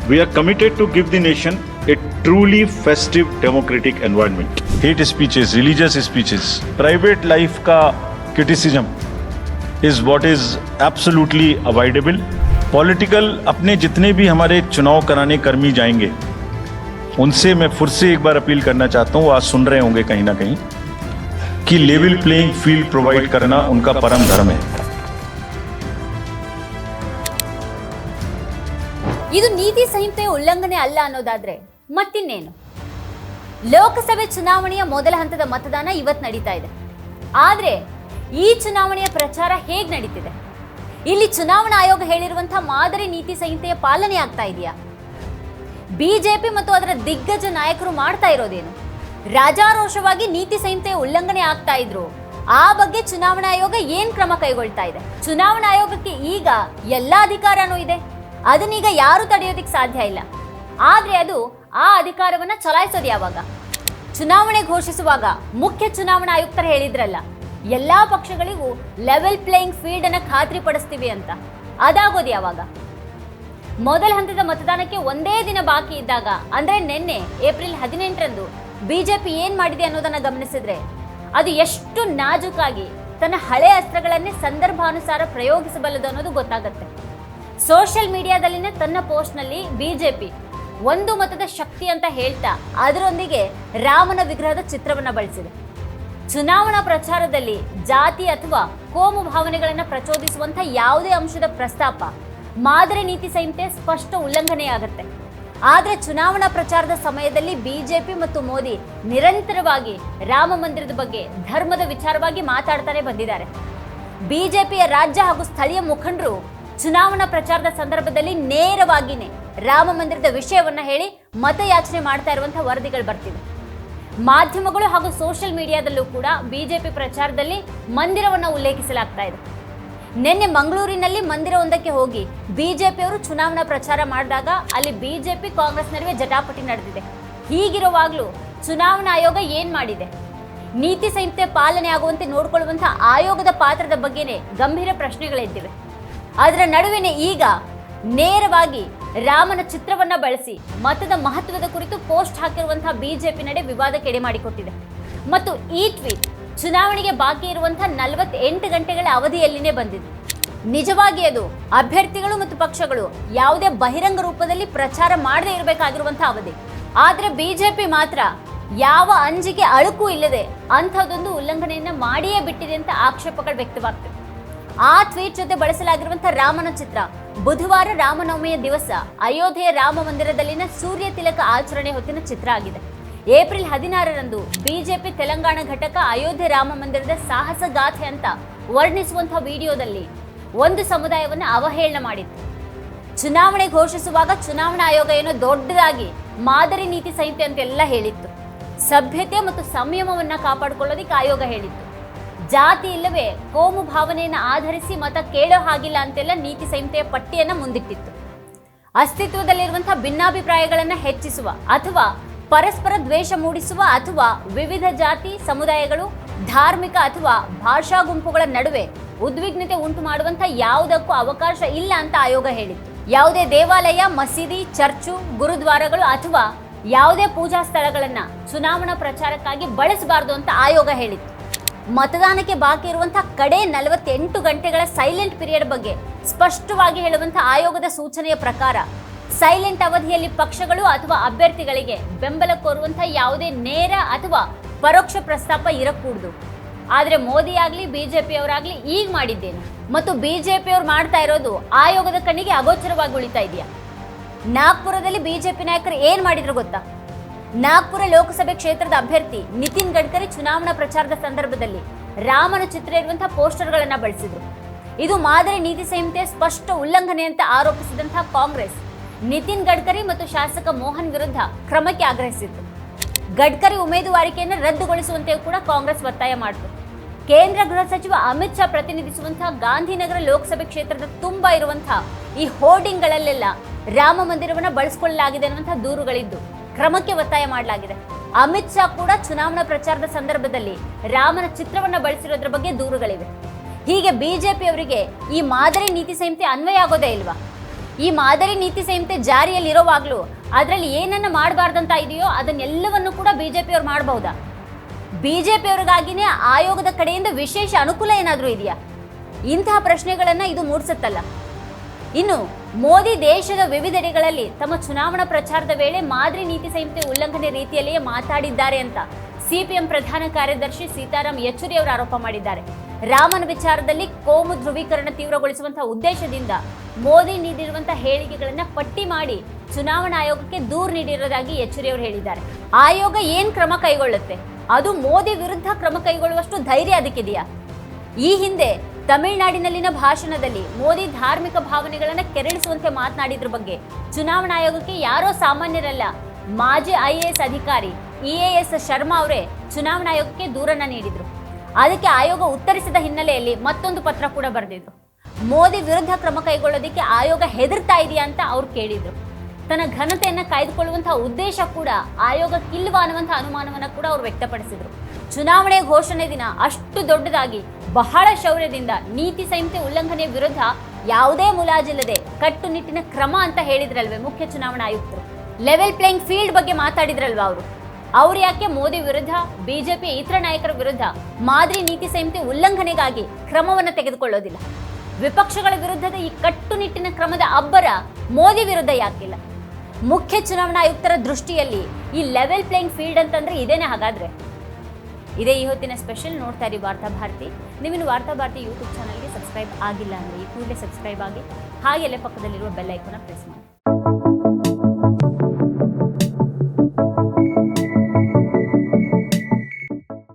We are committed to give the nation a truly festive democratic environment. Hate speeches, religious speeches, private life का criticism is what is absolutely avoidable. Political अपने जितने भी हमारे चुनाव कराने कर्मी जाएंगे उनसे मैं फिर से एक बार अपील करना चाहता हूँ, आज सुन रहे होंगे कहीं ना कहीं, कि लेवल प्लेइंग फील्ड प्रोवाइड करना उनका परम धर्म है. ಇದು ನೀತಿ ಸಂಹಿತೆ ಉಲ್ಲಂಘನೆ ಅಲ್ಲ ಅನ್ನೋದಾದ್ರೆ ಮತ್ತಿನ್ನೇನು? ಲೋಕಸಭೆ ಚುನಾವಣೆಯ ಮೊದಲ ಹಂತದ ಮತದಾನ ಇವತ್ತು ನಡೀತಾ ಇದೆ. ಆದ್ರೆ ಈ ಚುನಾವಣೆಯ ಪ್ರಚಾರ ಹೇಗೆ ನಡೀತಿದೆ? ಇಲ್ಲಿ ಚುನಾವಣಾ ಆಯೋಗ ಹೇಳಿರುವಂತಹ ಮಾದರಿ ನೀತಿ ಸಂಹಿತೆಯ ಪಾಲನೆ ಆಗ್ತಾ ಇದೆಯಾ? ಬಿಜೆಪಿ ಮತ್ತು ಅದರ ದಿಗ್ಗಜ ನಾಯಕರು ಮಾಡ್ತಾ ಇರೋದೇನು? ರಾಜಾರೋಷವಾಗಿ ನೀತಿ ಸಂಹಿತೆಯ ಉಲ್ಲಂಘನೆ ಆಗ್ತಾ ಇದ್ರು, ಆ ಬಗ್ಗೆ ಚುನಾವಣಾ ಆಯೋಗ ಏನ್ ಕ್ರಮ ಕೈಗೊಳ್ತಾ ಇದೆ? ಚುನಾವಣಾ ಆಯೋಗಕ್ಕೆ ಈಗ ಎಲ್ಲಾ ಅಧಿಕಾರನೂ ಇದೆ, ಅದನ್ನೀಗ ಯಾರು ತಡೆಯೋದಿಕ್ಕೆ ಸಾಧ್ಯ ಇಲ್ಲ. ಆದ್ರೆ ಅದು ಆ ಅಧಿಕಾರವನ್ನ ಚಲಾಯಿಸೋದು ಯಾವಾಗ? ಚುನಾವಣೆ ಘೋಷಿಸುವಾಗ ಮುಖ್ಯ ಚುನಾವಣಾ ಆಯುಕ್ತರು ಹೇಳಿದ್ರಲ್ಲ, ಎಲ್ಲಾ ಪಕ್ಷಗಳಿಗೂ ಲೆವೆಲ್ ಪ್ಲೇಯಿಂಗ್ ಫೀಲ್ಡ್ ಅನ್ನ ಖಾತ್ರಿ ಪಡಿಸ್ತೀವಿ ಅಂತ. ಅದಾಗೋದು ಯಾವಾಗ? ಮೊದಲ ಹಂತದ ಮತದಾನಕ್ಕೆ ಒಂದೇ ದಿನ ಬಾಕಿ ಇದ್ದಾಗ, ಅಂದ್ರೆ ನಿನ್ನೆ ಏಪ್ರಿಲ್ 18ರಂದು ಬಿಜೆಪಿ ಏನ್ ಮಾಡಿದೆ ಅನ್ನೋದನ್ನ ಗಮನಿಸಿದ್ರೆ ಅದು ಎಷ್ಟು ನಾಜೂಕಾಗಿ ತನ್ನ ಹಳೆ ಅಸ್ತ್ರಗಳನ್ನೇ ಸಂದರ್ಭಾನುಸಾರ ಪ್ರಯೋಗಿಸಬಲ್ಲದು ಅನ್ನೋದು ಗೊತ್ತಾಗತ್ತೆ. ಸೋಷಿಯಲ್ ಮೀಡಿಯಾದಲ್ಲಿನ ತನ್ನ ಪೋಸ್ಟ್ನಲ್ಲಿ ಬಿಜೆಪಿ ಒಂದು ಮತದ ಶಕ್ತಿ ಅಂತ ಹೇಳ್ತಾ ಅದರೊಂದಿಗೆ ರಾಮನ ವಿಗ್ರಹದ ಚಿತ್ರವನ್ನ ಬಳಸಿದೆ. ಚುನಾವಣಾ ಪ್ರಚಾರದಲ್ಲಿ ಜಾತಿ ಅಥವಾ ಕೋಮು ಭಾವನೆಗಳನ್ನು ಪ್ರಚೋದಿಸುವಂತ ಯಾವುದೇ ಅಂಶದ ಪ್ರಸ್ತಾಪ ಮಾದರಿ ನೀತಿ ಸಂಹಿತೆ ಸ್ಪಷ್ಟ ಉಲ್ಲಂಘನೆಯಾಗತ್ತೆ. ಆದ್ರೆ ಚುನಾವಣಾ ಪ್ರಚಾರದ ಸಮಯದಲ್ಲಿ ಬಿಜೆಪಿ ಮತ್ತು ಮೋದಿ ನಿರಂತರವಾಗಿ ರಾಮ ಮಂದಿರದ ಬಗ್ಗೆ, ಧರ್ಮದ ವಿಚಾರವಾಗಿ ಮಾತಾಡ್ತಾನೆ ಬಂದಿದ್ದಾರೆ. ಬಿಜೆಪಿಯ ರಾಜ್ಯ ಹಾಗೂ ಸ್ಥಳೀಯ ಮುಖಂಡರು ಚುನಾವಣಾ ಪ್ರಚಾರದ ಸಂದರ್ಭದಲ್ಲಿ ನೇರವಾಗಿಯೇ ರಾಮ ಮಂದಿರದ ವಿಷಯವನ್ನ ಹೇಳಿ ಮತಯಾಚನೆ ಮಾಡ್ತಾ ಇರುವಂತಹ ವರದಿಗಳು ಬರ್ತಿವೆ. ಮಾಧ್ಯಮಗಳು ಹಾಗೂ ಸೋಷಿಯಲ್ ಮೀಡಿಯಾದಲ್ಲೂ ಕೂಡ ಬಿಜೆಪಿ ಪ್ರಚಾರದಲ್ಲಿ ಮಂದಿರವನ್ನ ಉಲ್ಲೇಖಿಸಲಾಗ್ತಾ ಇದೆ. ನಿನ್ನೆ ಮಂಗಳೂರಿನಲ್ಲಿ ಮಂದಿರವೊಂದಕ್ಕೆ ಹೋಗಿ ಬಿಜೆಪಿಯವರು ಚುನಾವಣಾ ಪ್ರಚಾರ ಮಾಡಿದಾಗ ಅಲ್ಲಿ ಬಿಜೆಪಿ ಕಾಂಗ್ರೆಸ್ ನಡುವೆ ಜಟಾಪಟಿ ನಡೆದಿದೆ. ಹೀಗಿರುವಾಗಲೂ ಚುನಾವಣಾ ಆಯೋಗ ಏನ್ ಮಾಡಿದೆ? ನೀತಿ ಸಂಹಿತೆ ಪಾಲನೆ ಆಗುವಂತೆ ನೋಡಿಕೊಳ್ಳುವಂತಹ ಆಯೋಗದ ಪಾತ್ರದ ಬಗ್ಗೆನೇ ಗಂಭೀರ ಪ್ರಶ್ನೆಗಳಿದ್ದಿವೆ. ಅದರ ನಡುವೆನೇ ಈಗ ನೇರವಾಗಿ ರಾಮನ ಚಿತ್ರವನ್ನ ಬಳಸಿ ಮತದ ಮಹತ್ವದ ಕುರಿತು ಪೋಸ್ಟ್ ಹಾಕಿರುವಂತಹ ಬಿಜೆಪಿ ನಡೆ ವಿವಾದಕ್ಕೆ ಎಡೆ ಮಾಡಿಕೊಟ್ಟಿದೆ. ಮತ್ತು ಈ ಟ್ವೀಟ್ ಚುನಾವಣೆಗೆ ಬಾಕಿ ಇರುವಂತಹ 48 ಗಂಟೆಗಳ ಅವಧಿಯಲ್ಲಿನೇ ಬಂದಿದೆ. ನಿಜವಾಗಿ ಅದು ಅಭ್ಯರ್ಥಿಗಳು ಮತ್ತು ಪಕ್ಷಗಳು ಯಾವುದೇ ಬಹಿರಂಗ ರೂಪದಲ್ಲಿ ಪ್ರಚಾರ ಮಾಡದೇ ಇರಬೇಕಾಗಿರುವಂತಹ ಅವಧಿ. ಆದ್ರೆ ಬಿಜೆಪಿ ಮಾತ್ರ ಯಾವ ಅಂಜಿಕೆ ಅಳುಕು ಇಲ್ಲದೆ ಅಂಥದ್ದೊಂದು ಉಲ್ಲಂಘನೆಯನ್ನ ಮಾಡಿಯೇ ಬಿಟ್ಟಿದೆ ಅಂತ ಆಕ್ಷೇಪಗಳು ವ್ಯಕ್ತವಾಗ್ತವೆ. ಆ ಟ್ವೀಟ್ ಜೊತೆ ಬಳಸಲಾಗಿರುವಂತಹ ರಾಮನ ಚಿತ್ರ ಬುಧವಾರ ರಾಮನವಮಿಯ ದಿವಸ ಅಯೋಧ್ಯೆಯ ರಾಮ ಮಂದಿರದಲ್ಲಿನ ಸೂರ್ಯ ತಿಲಕ ಆಚರಣೆ ಹೊತ್ತಿನ ಚಿತ್ರ ಆಗಿದೆ. ಏಪ್ರಿಲ್ 16ರಂದು ಬಿಜೆಪಿ ತೆಲಂಗಾಣ ಘಟಕ ಅಯೋಧ್ಯೆ ರಾಮ ಮಂದಿರದ ಸಾಹಸ ಗಾಥೆ ಅಂತ ವರ್ಣಿಸುವಂತಹ ವಿಡಿಯೋದಲ್ಲಿ ಒಂದು ಸಮುದಾಯವನ್ನು ಅವಹೇಳನ ಮಾಡಿತ್ತು. ಚುನಾವಣೆ ಘೋಷಿಸುವಾಗ ಚುನಾವಣಾ ಆಯೋಗ ಏನೋ ದೊಡ್ಡದಾಗಿ ಮಾದರಿ ನೀತಿ ಸಂಹಿತೆ ಅಂತೆಲ್ಲ ಹೇಳಿತ್ತು. ಸಭ್ಯತೆ ಮತ್ತು ಸಂಯಮವನ್ನ ಕಾಪಾಡಿಕೊಳ್ಳೋದಕ್ಕೆ ಆಯೋಗ ಹೇಳಿತ್ತು. ಜಾತಿ ಇಲ್ಲವೇ ಕೋಮು ಭಾವನೆಯನ್ನು ಆಧರಿಸಿ ಮತ ಕೇಳೋ ಹಾಗಿಲ್ಲ ಅಂತೆಲ್ಲ ನೀತಿ ಸಂಹಿತೆಯ ಪಟ್ಟಿಯನ್ನ ಮುಂದಿಟ್ಟಿತ್ತು. ಅಸ್ತಿತ್ವದಲ್ಲಿರುವಂತಹ ಭಿನ್ನಾಭಿಪ್ರಾಯಗಳನ್ನು ಹೆಚ್ಚಿಸುವ ಅಥವಾ ಪರಸ್ಪರ ದ್ವೇಷ ಮೂಡಿಸುವ ಅಥವಾ ವಿವಿಧ ಜಾತಿ ಸಮುದಾಯಗಳು, ಧಾರ್ಮಿಕ ಅಥವಾ ಭಾಷಾ ಗುಂಪುಗಳ ನಡುವೆ ಉದ್ವಿಗ್ನತೆ ಉಂಟು ಮಾಡುವಂತಹ ಯಾವುದಕ್ಕೂ ಅವಕಾಶ ಇಲ್ಲ ಅಂತ ಆಯೋಗ ಹೇಳಿತ್ತು. ಯಾವುದೇ ದೇವಾಲಯ, ಮಸೀದಿ, ಚರ್ಚು, ಗುರುದ್ವಾರಗಳು ಅಥವಾ ಯಾವುದೇ ಪೂಜಾ ಸ್ಥಳಗಳನ್ನ ಚುನಾವಣಾ ಪ್ರಚಾರಕ್ಕಾಗಿ ಬಳಸಬಾರದು ಅಂತ ಆಯೋಗ ಹೇಳಿತ್ತು. ಮತದಾನಕ್ಕೆ ಬಾಕಿ ಇರುವಂತಹ ಕಡೆ 48 ಗಂಟೆಗಳ ಸೈಲೆಂಟ್ ಪೀರಿಯಡ್ ಬಗ್ಗೆ ಸ್ಪಷ್ಟವಾಗಿ ಹೇಳುವಂತಹ ಆಯೋಗದ ಸೂಚನೆಯ ಪ್ರಕಾರ ಸೈಲೆಂಟ್ ಅವಧಿಯಲ್ಲಿ ಪಕ್ಷಗಳು ಅಥವಾ ಅಭ್ಯರ್ಥಿಗಳಿಗೆ ಬೆಂಬಲ ಕೋರುವಂತಹ ಯಾವುದೇ ನೇರ ಅಥವಾ ಪರೋಕ್ಷ ಪ್ರಸ್ತಾಪ ಇರಕೂಡದು. ಆದ್ರೆ ಮೋದಿ ಆಗ್ಲಿ ಬಿಜೆಪಿಯವರಾಗ್ಲಿ ಈಗ ಮಾಡಿದ್ದೇನು ಮತ್ತು ಬಿಜೆಪಿಯವರು ಮಾಡ್ತಾ ಇರೋದು ಆಯೋಗದ ಕಣ್ಣಿಗೆ ಅಗೋಚರವಾಗಿ ಉಳಿತಾ ಇದೆಯಾ? ನಾಗ್ಪುರದಲ್ಲಿ ಬಿಜೆಪಿ ನಾಯಕರು ಏನ್ ಮಾಡಿದ್ರು ಗೊತ್ತಾ? ನಾಗ್ಪುರ ಲೋಕಸಭೆ ಕ್ಷೇತ್ರದ ಅಭ್ಯರ್ಥಿ ನಿತಿನ್ ಗಡ್ಕರಿ ಚುನಾವಣಾ ಪ್ರಚಾರದ ಸಂದರ್ಭದಲ್ಲಿ ರಾಮನ ಚಿತ್ರ ಇರುವಂತಹ ಪೋಸ್ಟರ್ಗಳನ್ನ ಬಳಸಿದ್ರು. ಇದು ಮಾದರಿ ನೀತಿ ಸಂಹಿತೆ ಸ್ಪಷ್ಟ ಉಲ್ಲಂಘನೆ ಅಂತ ಆರೋಪಿಸಿದಂತಹ ಕಾಂಗ್ರೆಸ್ ನಿತಿನ್ ಗಡ್ಕರಿ ಮತ್ತು ಶಾಸಕ ಮೋಹನ್ ವಿರುದ್ಧ ಕ್ರಮಕ್ಕೆ ಆಗ್ರಹಿಸಿತ್ತು. ಗಡ್ಕರಿ ಉಮೇದುವಾರಿಕೆಯನ್ನು ರದ್ದುಗೊಳಿಸುವಂತೆ ಕೂಡ ಕಾಂಗ್ರೆಸ್ ಒತ್ತಾಯ ಮಾಡಿತು. ಕೇಂದ್ರ ಗೃಹ ಸಚಿವ ಅಮಿತ್ ಶಾ ಪ್ರತಿನಿಧಿಸುವಂತಹ ಗಾಂಧಿನಗರ ಲೋಕಸಭೆ ಕ್ಷೇತ್ರದ ತುಂಬಾ ಇರುವಂತಹ ಈ ಹೋರ್ಡಿಂಗ್ಗಳಲ್ಲೆಲ್ಲ ರಾಮ ಮಂದಿರವನ್ನ ಬಳಸಿಕೊಳ್ಳಲಾಗಿದೆ ಅನ್ನುವಂತಹ ದೂರುಗಳಿದ್ದು ಕ್ರಮಕ್ಕೆ ಒತ್ತಾಯ ಮಾಡಲಾಗಿದೆ. ಅಮಿತ್ ಶಾ ಕೂಡ ಚುನಾವಣಾ ಪ್ರಚಾರದ ಸಂದರ್ಭದಲ್ಲಿ ರಾಮನ ಚಿತ್ರವನ್ನ ಬಳಸಿರೋದ್ರ ಬಗ್ಗೆ ದೂರುಗಳಿವೆ. ಹೀಗೆ ಬಿಜೆಪಿಯವರಿಗೆ ಈ ಮಾದರಿ ನೀತಿ ಸಂಹಿತೆ ಅನ್ವಯ ಆಗೋದೇ ಇಲ್ವಾ? ಈ ಮಾದರಿ ನೀತಿ ಸಂಹಿತೆ ಜಾರಿಯಲ್ಲಿರೋವಾಗ್ಲೂ ಅದರಲ್ಲಿ ಏನನ್ನ ಮಾಡಬಾರ್ದಂತ ಇದೆಯೋ ಅದನ್ನೆಲ್ಲವನ್ನು ಕೂಡ ಬಿಜೆಪಿಯವ್ರು ಮಾಡಬಹುದಾ? ಬಿಜೆಪಿಯವ್ರಿಗಾಗಿನೇ ಆಯೋಗದ ಕಡೆಯಿಂದ ವಿಶೇಷ ಅನುಕೂಲ ಏನಾದರೂ ಇದೆಯಾ? ಇಂತಹ ಪ್ರಶ್ನೆಗಳನ್ನ ಇದು ಮೂಡಿಸುತ್ತಲ್ಲ. ಇನ್ನು ಮೋದಿ ದೇಶದ ವಿವಿಧೆಡೆಗಳಲ್ಲಿ ತಮ್ಮ ಚುನಾವಣಾ ಪ್ರಚಾರದ ವೇಳೆ ಮಾದರಿ ನೀತಿ ಸಂಹಿತೆ ಉಲ್ಲಂಘನೆ ರೀತಿಯಲ್ಲಿಯೇ ಮಾತಾಡಿದ್ದಾರೆ ಅಂತ ಸಿಪಿಎಂ ಪ್ರಧಾನ ಕಾರ್ಯದರ್ಶಿ ಸೀತಾರಾಮ್ ಯೆಚೂರಿ ಅವರು ಆರೋಪ ಮಾಡಿದ್ದಾರೆ. ರಾಮನ ವಿಚಾರದಲ್ಲಿ ಕೋಮು ಧ್ರುವೀಕರಣ ತೀವ್ರಗೊಳಿಸುವಂತಹ ಉದ್ದೇಶದಿಂದ ಮೋದಿ ನೀಡಿರುವಂತಹ ಹೇಳಿಕೆಗಳನ್ನ ಪಟ್ಟಿ ಮಾಡಿ ಚುನಾವಣಾ ಆಯೋಗಕ್ಕೆ ದೂರು ನೀಡಿರೋದಾಗಿ ಯೆಚೂರಿ ಅವರು ಹೇಳಿದ್ದಾರೆ. ಆಯೋಗ ಏನ್ ಕ್ರಮ ಕೈಗೊಳ್ಳುತ್ತೆ? ಅದು ಮೋದಿ ವಿರುದ್ಧ ಕ್ರಮ ಕೈಗೊಳ್ಳುವಷ್ಟು ಧೈರ್ಯ ಅದಕ್ಕಿದೆಯಾ? ಈ ಹಿಂದೆ ತಮಿಳುನಾಡಿನಲ್ಲಿನ ಭಾಷಣದಲ್ಲಿ ಮೋದಿ ಧಾರ್ಮಿಕ ಭಾವನೆಗಳನ್ನ ಕೆರಳಿಸುವಂತೆ ಮಾತನಾಡಿದ್ರ ಬಗ್ಗೆ ಚುನಾವಣಾ ಆಯೋಗಕ್ಕೆ ಯಾರೋ ಸಾಮಾನ್ಯರಲ್ಲ, ಮಾಜಿ IAS ಅಧಿಕಾರಿ EAS ಶರ್ಮಾ ಅವರೇ ಚುನಾವಣಾ ಆಯೋಗಕ್ಕೆ ದೂರನ್ನ ನೀಡಿದ್ರು. ಅದಕ್ಕೆ ಆಯೋಗ ಉತ್ತರಿಸಿದ ಹಿನ್ನೆಲೆಯಲ್ಲಿ ಮತ್ತೊಂದು ಪತ್ರ ಕೂಡ ಬರೆದಿದ್ರು. ಮೋದಿ ವಿರುದ್ಧ ಕ್ರಮ ಕೈಗೊಳ್ಳೋದಕ್ಕೆ ಆಯೋಗ ಹೆದರ್ತಾ ಇದೆಯಾ ಅಂತ ಅವ್ರು ಕೇಳಿದ್ರು. ತನ್ನ ಘನತೆಯನ್ನ ಕಾಯ್ದುಕೊಳ್ಳುವಂತಹ ಉದ್ದೇಶ ಕೂಡ ಆಯೋಗಕ್ಕಿಲ್ವಾ ಅನ್ನುವಂತಹ ಅನುಮಾನವನ್ನ ಕೂಡ ಅವ್ರು ವ್ಯಕ್ತಪಡಿಸಿದ್ರು. ಚುನಾವಣೆ ಘೋಷಣೆ ದಿನ ಅಷ್ಟು ದೊಡ್ಡದಾಗಿ ಬಹಳ ಶೌರ್ಯದಿಂದ ನೀತಿ ಸಂಹಿತೆ ಉಲ್ಲಂಘನೆ ವಿರುದ್ಧ ಯಾವುದೇ ಮುಲಾಜಿಲ್ಲದೆ ಕಟ್ಟುನಿಟ್ಟಿನ ಕ್ರಮ ಅಂತ ಹೇಳಿದ್ರಲ್ವೇ ಮುಖ್ಯ ಚುನಾವಣಾ ಆಯುಕ್ತರು. ಲೆವೆಲ್ ಪ್ಲೇಯಿಂಗ್ ಫೀಲ್ಡ್ ಬಗ್ಗೆ ಮಾತಾಡಿದ್ರಲ್ವಾ ಅವ್ರು ಯಾಕೆ ಮೋದಿ ವಿರುದ್ಧ, ಬಿಜೆಪಿ ಇತರ ನಾಯಕರ ವಿರುದ್ಧ ಮಾದರಿ ನೀತಿ ಸಂಹಿತೆ ಉಲ್ಲಂಘನೆಗಾಗಿ ಕ್ರಮವನ್ನು ತೆಗೆದುಕೊಳ್ಳೋದಿಲ್ಲ? ವಿಪಕ್ಷಗಳ ವಿರುದ್ಧದ ಈ ಕಟ್ಟುನಿಟ್ಟಿನ ಕ್ರಮದ ಅಬ್ಬರ ಮೋದಿ ವಿರುದ್ಧ ಯಾಕಿಲ್ಲ? ಮುಖ್ಯ ಚುನಾವಣಾ ಆಯುಕ್ತರ ದೃಷ್ಟಿಯಲ್ಲಿ ಈ ಲೆವೆಲ್ ಪ್ಲೇಯಿಂಗ್ ಫೀಲ್ಡ್ ಅಂತಂದ್ರೆ ಇದೇನೆ ಹಾಗಾದ್ರೆ? ಇದೇ ಈ ಹೊತ್ತಿನ ಸ್ಪೆಷಲ್. ನೋಡ್ತಾ ಇರಿ ವಾರ್ತಾ ಭಾರತಿ. ನೀವಿನ್ನು ವಾರ್ತಾ ಭಾರತಿ ಯೂಟ್ಯೂಬ್ ಚಾನಲ್ಗೆ ಸಬ್ಸ್ಕ್ರೈಬ್ ಆಗಿಲ್ಲ ಅಂದರೆ ಈ ಕೂಡಲೇ ಸಬ್ಸ್ಕ್ರೈಬ್ ಆಗಿ, ಹಾಗೆಲ್ಲೇ ಪಕ್ಕದಲ್ಲಿರುವ ಬೆಲ್ ಐಕಾನ್ ಪ್ರೆಸ್ ಮಾಡಿ.